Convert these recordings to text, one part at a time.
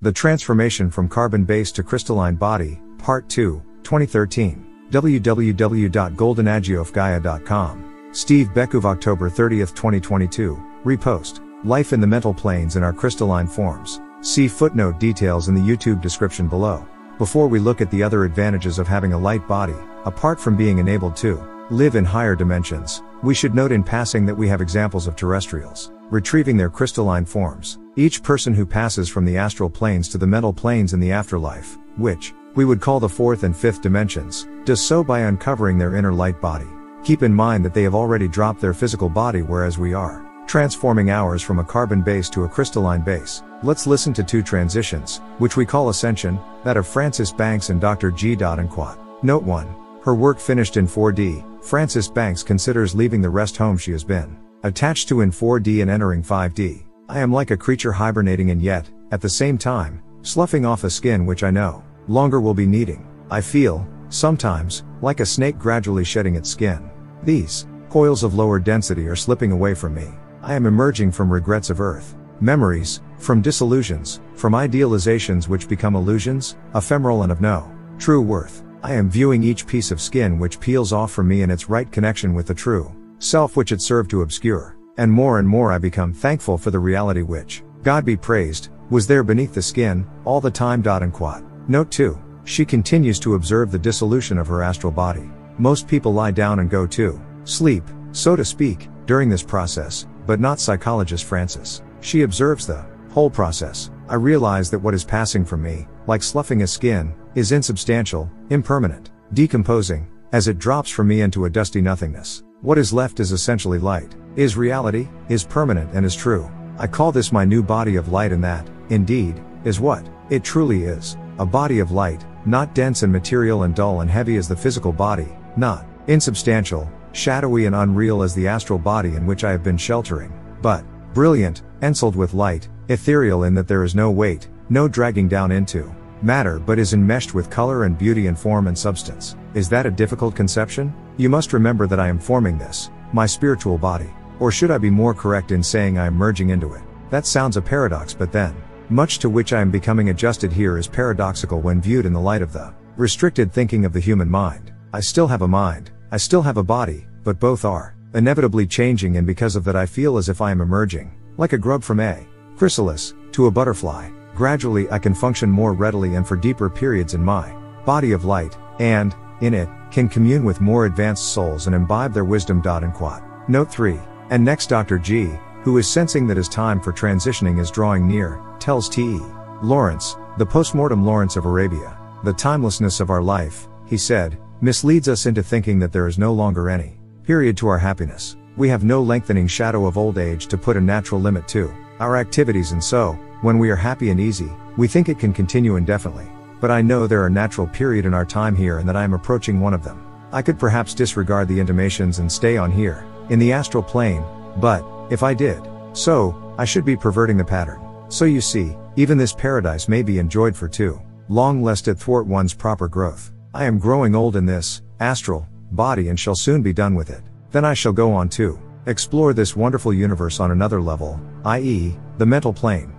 The Transformation from Carbon-Based to Crystalline Body, Part 2, 2013. www.goldenagiofgaia.com. Steve Bekuv, October 30, 2022. Repost. Life in the mental planes in our crystalline forms. See footnote details in the YouTube description below. Before we look at the other advantages of having a light body, apart from being enabled to live in higher dimensions, we should note in passing that we have examples of terrestrials retrieving their crystalline forms. Each person who passes from the astral planes to the mental planes in the afterlife, which we would call the fourth and fifth dimensions, does so by uncovering their inner light body. Keep in mind that they have already dropped their physical body, whereas we are transforming ours from a carbon base to a crystalline base. Let's listen to two transitions, which we call Ascension, that of Frances Banks and Dr. G. Quat. Note 1. Her work finished in 4D, Frances Banks considers leaving the rest home she has been attached to in 4D and entering 5D. I am like a creature hibernating and yet, at the same time, sloughing off a skin which I no longer will be needing. I feel, sometimes, like a snake gradually shedding its skin. These coils of lower density are slipping away from me. I am emerging from regrets of earth, memories, from disillusions, from idealizations which become illusions, ephemeral and of no true worth. I am viewing each piece of skin which peels off from me in its right connection with the true self which it served to obscure. And more I become thankful for the reality which, God be praised, was there beneath the skin, all the time. Quat. Note 2. She continues to observe the dissolution of her astral body. Most people lie down and go to sleep, so to speak, during this process, but not psychologist Frances. She observes the whole process. I realize that what is passing from me, like sloughing a skin, is insubstantial, impermanent, decomposing, as it drops from me into a dusty nothingness. What is left is essentially light, is reality, is permanent and is true. I call this my new body of light, and that, indeed, is what it truly is. A body of light, not dense and material and dull and heavy as the physical body, not insubstantial, shadowy and unreal as the astral body in which I have been sheltering, but brilliant, ensouled with light, ethereal in that there is no weight, no dragging down into matter, but is enmeshed with color and beauty and form and substance. Is that a difficult conception? You must remember that I am forming this, my spiritual body. Or should I be more correct in saying I am merging into it? That sounds a paradox, but then, much to which I am becoming adjusted here is paradoxical when viewed in the light of the restricted thinking of the human mind. I still have a mind, I still have a body, but both are inevitably changing, and because of that I feel as if I am emerging, like a grub from a chrysalis, to a butterfly. Gradually I can function more readily and for deeper periods in my body of light, and, in it, can commune with more advanced souls and imbibe their wisdom. Quat. Note 3. And next Dr. G, who is sensing that his time for transitioning is drawing near, tells T.E. Lawrence, the Post-Mortem Lawrence of Arabia, the timelessness of our life, he said, misleads us into thinking that there is no longer any period to our happiness. We have no lengthening shadow of old age to put a natural limit to our activities, and so, when we are happy and easy, we think it can continue indefinitely. But I know there are natural period in our time here, and that I am approaching one of them. I could perhaps disregard the intimations and stay on here, in the astral plane, but, if I did so, I should be perverting the pattern. So you see, even this paradise may be enjoyed for too long lest it thwart one's proper growth. I am growing old in this astral body and shall soon be done with it. Then I shall go on to explore this wonderful universe on another level, i.e., the mental plane.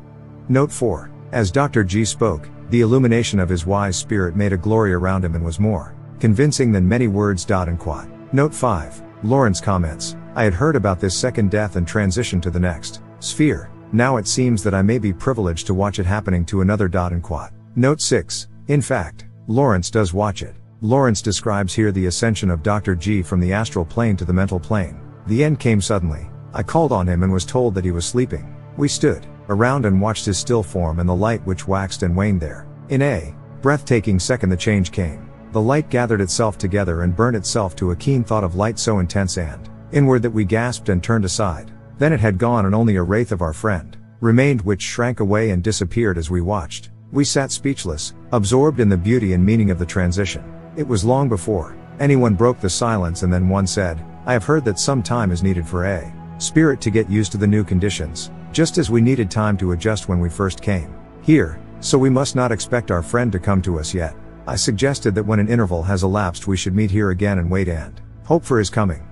Note 4. As Dr. G spoke, the illumination of his wise spirit made a glory around him and was more convincing than many words. Quat. Note 5. Lawrence comments, I had heard about this second death and transition to the next sphere. Now it seems that I may be privileged to watch it happening to another. Quat. Note 6. In fact, Lawrence does watch it. Lawrence describes here the ascension of Dr. G from the astral plane to the mental plane. The end came suddenly. I called on him and was told that he was sleeping. We stood around and watched his still form and the light which waxed and waned there. In a breathtaking second the change came. The light gathered itself together and burned itself to a keen thought of light so intense and inward that we gasped and turned aside. Then it had gone, and only a wraith of our friend remained, which shrank away and disappeared as we watched. We sat speechless, absorbed in the beauty and meaning of the transition. It was long before anyone broke the silence, and then one said, I have heard that some time is needed for a spirit to get used to the new conditions, just as we needed time to adjust when we first came here, so we must not expect our friend to come to us yet. I suggested that when an interval has elapsed we should meet here again and wait and hope for his coming.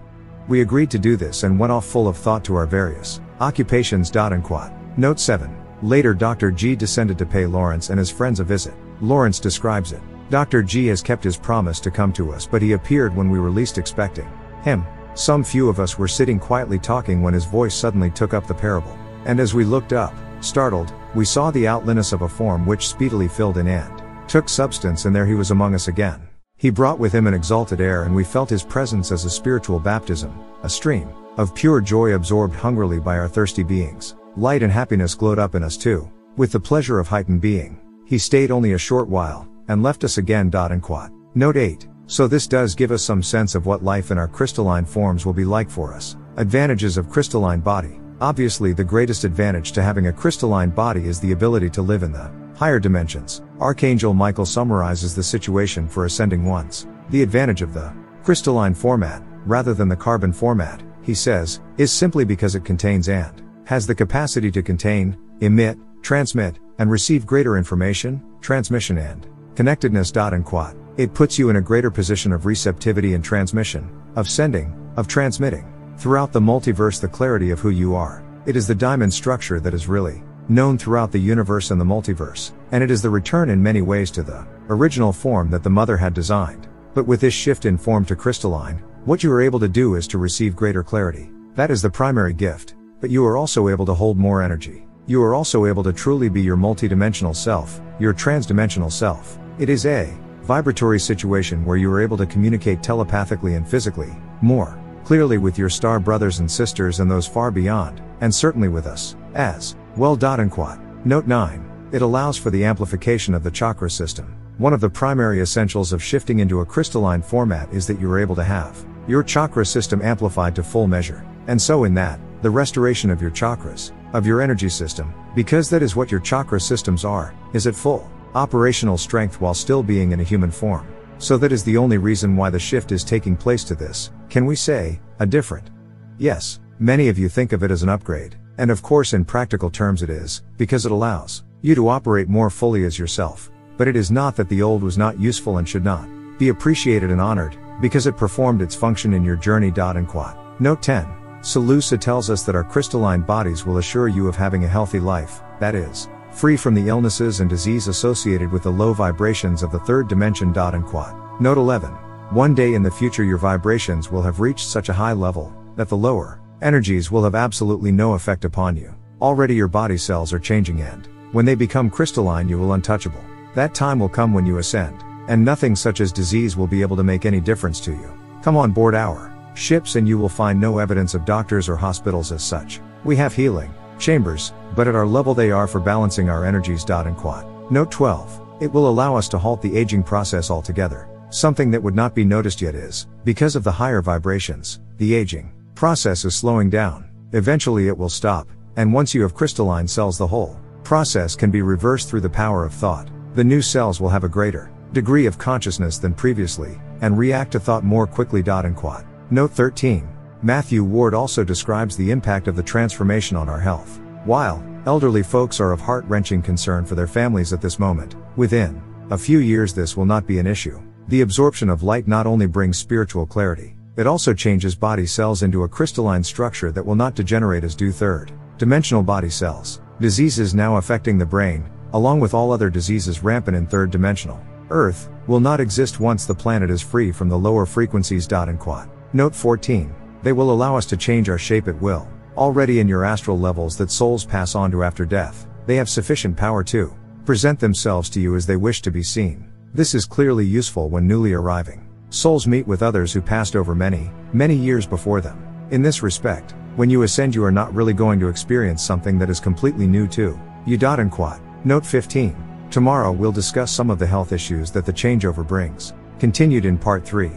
We agreed to do this and went off full of thought to our various occupations. Quat. Note 7. Later Dr. G descended to pay Lawrence and his friends a visit. Lawrence describes it. Dr. G has kept his promise to come to us, but he appeared when we were least expecting him. Some few of us were sitting quietly talking when his voice suddenly took up the parable. And as we looked up, startled, we saw the outliness of a form which speedily filled in and took substance, and there he was among us again. He brought with him an exalted air, and we felt his presence as a spiritual baptism, a stream of pure joy absorbed hungrily by our thirsty beings. Light and happiness glowed up in us too, with the pleasure of heightened being. He stayed only a short while, and left us again. Note 8. So this does give us some sense of what life in our crystalline forms will be like for us. Advantages of crystalline body. Obviously the greatest advantage to having a crystalline body is the ability to live in the higher dimensions. Archangel Michael summarizes the situation for ascending ones. The advantage of the crystalline format, rather than the carbon format, he says, is simply because it contains and has the capacity to contain, emit, transmit, and receive greater information, transmission and connectedness. It puts you in a greater position of receptivity and transmission, of sending, of transmitting. Throughout the multiverse, the clarity of who you are. It is the diamond structure that is really known throughout the universe and the multiverse, and it is the return in many ways to the original form that the mother had designed. But with this shift in form to crystalline, what you are able to do is to receive greater clarity. That is the primary gift, but you are also able to hold more energy. You are also able to truly be your multidimensional self, your transdimensional self. It is a vibratory situation where you are able to communicate telepathically and physically, more clearly with your star brothers and sisters and those far beyond, and certainly with us, as well. Note 9. It allows for the amplification of the chakra system. One of the primary essentials of shifting into a crystalline format is that you are able to have your chakra system amplified to full measure. And so in that, the restoration of your chakras, of your energy system, because that is what your chakra systems are, is at full operational strength while still being in a human form. So that is the only reason why the shift is taking place to this, can we say, a different? Yes, many of you think of it as an upgrade, and of course in practical terms it is, because it allows you to operate more fully as yourself. But it is not that the old was not useful and should not be appreciated and honored, because it performed its function in your journey. Note 10. SaLuSa tells us that our crystalline bodies will assure you of having a healthy life, that is, free from the illnesses and disease associated with the low vibrations of the third dimension. Note 11. One day in the future your vibrations will have reached such a high level, that the lower energies will have absolutely no effect upon you. Already your body cells are changing, and when they become crystalline you will untouchable. That time will come when you ascend, and nothing such as disease will be able to make any difference to you. Come on board our ships and you will find no evidence of doctors or hospitals as such. We have healing chambers, but at our level they are for balancing our energies. Note 12. It will allow us to halt the aging process altogether. Something that would not be noticed yet is, because of the higher vibrations, the aging process is slowing down. Eventually it will stop, and once you have crystalline cells the whole process can be reversed through the power of thought. The new cells will have a greater degree of consciousness than previously, and react to thought more quickly. Note 13. Matthew Ward also describes the impact of the transformation on our health. While elderly folks are of heart-wrenching concern for their families at this moment, within a few years this will not be an issue. The absorption of light not only brings spiritual clarity, it also changes body cells into a crystalline structure that will not degenerate as do third-dimensional body cells. Diseases now affecting the brain, along with all other diseases rampant in third-dimensional Earth, will not exist once the planet is free from the lower frequencies. Note 14. They will allow us to change our shape at will. Already in your astral levels that souls pass on to after death, they have sufficient power to present themselves to you as they wish to be seen. This is clearly useful when newly arriving souls meet with others who passed over many, many years before them. In this respect, when you ascend you are not really going to experience something that is completely new to you. Note 15. Tomorrow we'll discuss some of the health issues that the changeover brings. Continued in part 3.